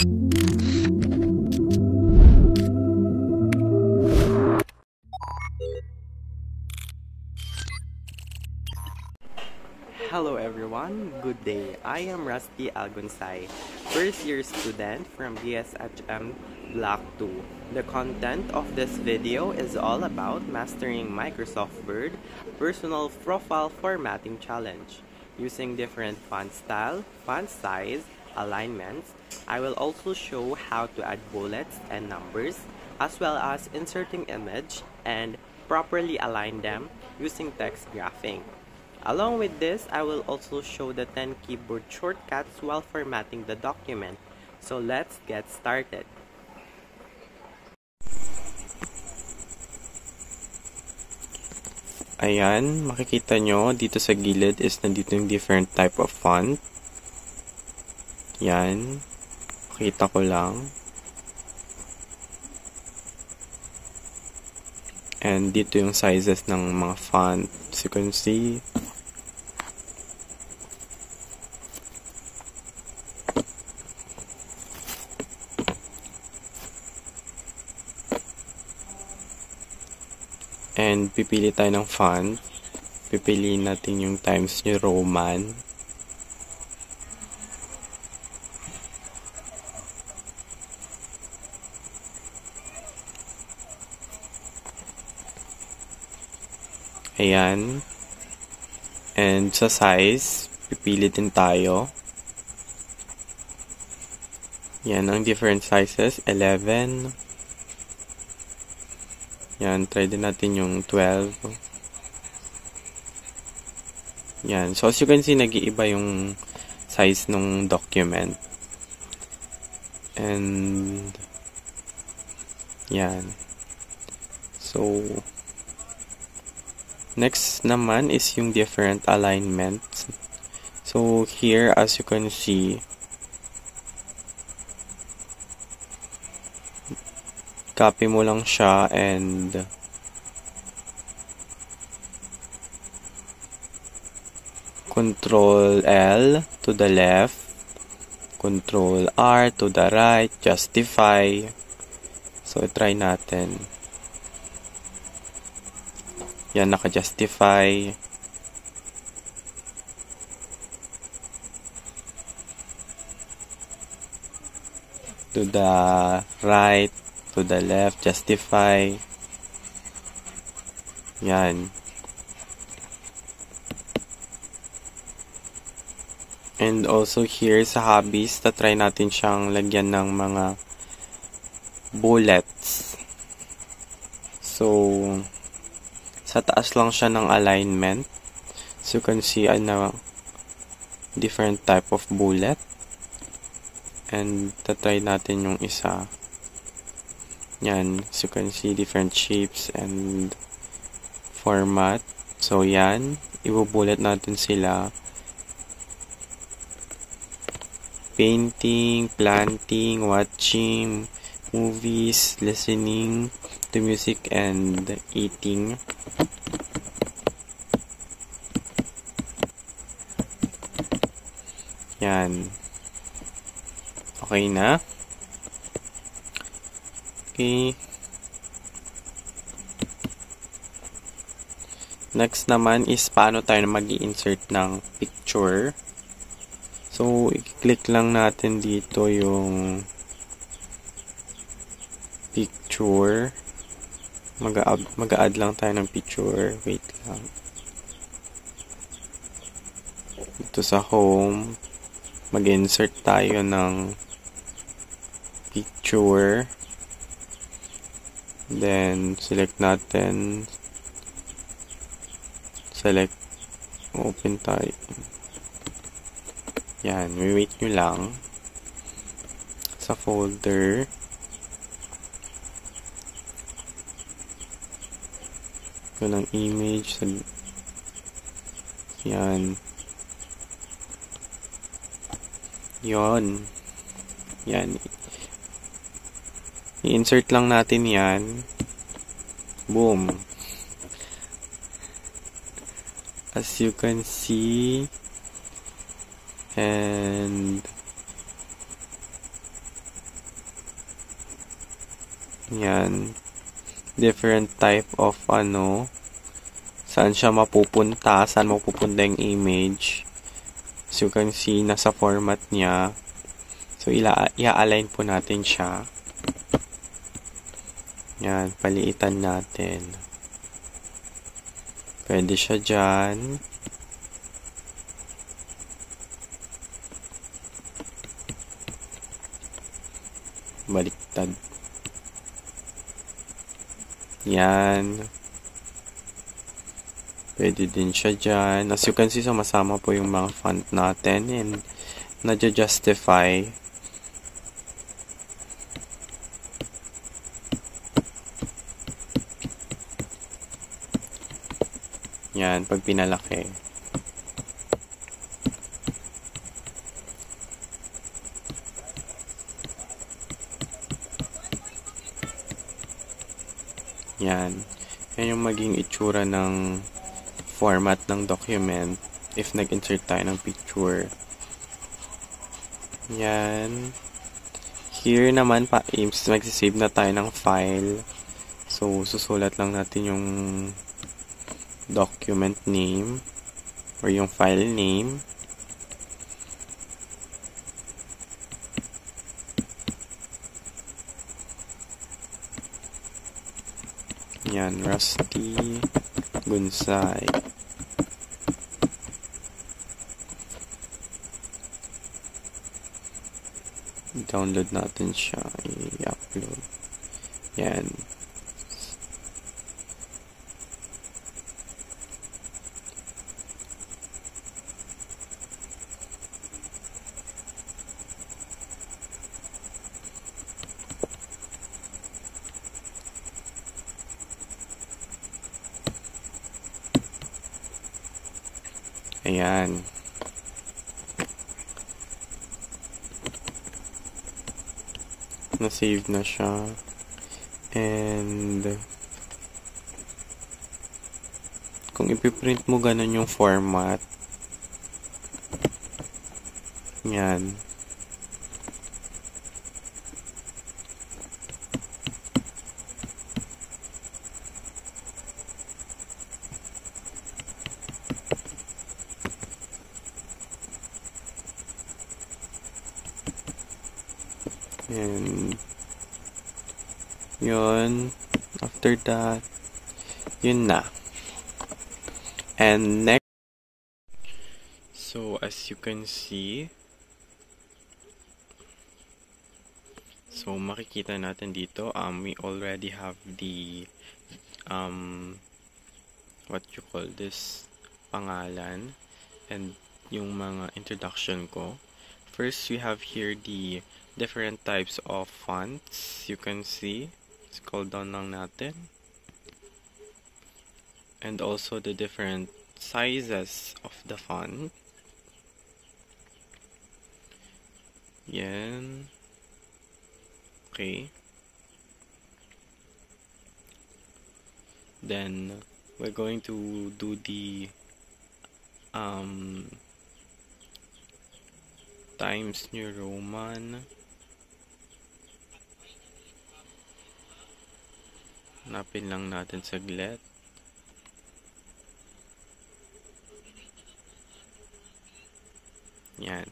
Hello everyone, good day. I am Rusty Algunsay, first year student from DSHM Block 2. The content of this video is all about mastering Microsoft Word Personal Profile Formatting Challenge. Using different font style, font size, alignments, I will also show how to add bullets and numbers, as well as inserting image and properly align them using text graphing. Along with this, I will also show the 10 keyboard shortcuts while formatting the document. So let's get started. Ayan, makikita nyo dito sa gilid is nandito yung different type of font. Yan, makita ko lang. And dito yung sizes ng mga font. As you can see, and pipili tayo ng font. Pipiliin natin yung Times New Roman. Ayan. And sa size, pipili din tayo. Yan ang different sizes. 11. Yan, try din natin yung 12. Yan. So, as you can see, nag-iiba yung size ng document. And, yan. So, next naman is yung different alignments. So, here, as you can see, copy mo lang siya and Control L to the left, Control R to the right, justify. So, try natin. Yan, naka-justify. To the right, to the left, justify. Yan. And also here sa hobbies, try natin siyang lagyan ng mga bullets. So, sa taas lang siya ng alignment. So, you can see different type of bullet. And try natin yung isa. Yan. So, you can see different shapes and format. So, yan. Ibubulat natin sila. Painting, planting, watching movies, listening to music, and eating. Yan. Okay na? Okay. Next naman is paano tayo mag-i-insert ng picture. So, i-click lang natin dito yung picture. Mag-a-add lang tayo ng picture. Wait lang. Dito sa home, mag-insert tayo ng picture. Then, select natin. Select, open tayo. Yan, wait nyo lang. Sa folder. Ito ng image. Yan. Yon. Yan. I-insert lang natin yan. Boom. As you can see, and Yan. Different type of saan siya mapupunta, saan mapupunta yung image. As you can see, nasa format niya. So, i-align po natin siya. Yan, paliitan natin. Pwede siya dyan. Baliktad. Yan. Pwede din siya dyan. As you can see, sumasama po yung mga font natin and nadya-justify. Yan, pag pinalaki. Yan. Yan yung maging itsura ng format ng document if nag-insert tayo ng picture. Yan. Here naman, magsisave na tayo ng file. So, susulat lang natin yung document name or yung file name. Yan, Rusty Gunsay. I-download natin siya. I-upload. Yan. Ayan. Na-save na siya. And kung ipiprint mo ganun yung format, yan. And yun, after that, yun na. And next, so as you can see, so makikita natin dito, we already have the what you call this, pangalan and yung mga introduction ko. First, we have here the different types of fonts. You can see, scroll down lang natin. And also the different sizes of the font. Yan. Okay. Then, we're going to do the Times New Roman. Hanapin lang natin saglit. Yan.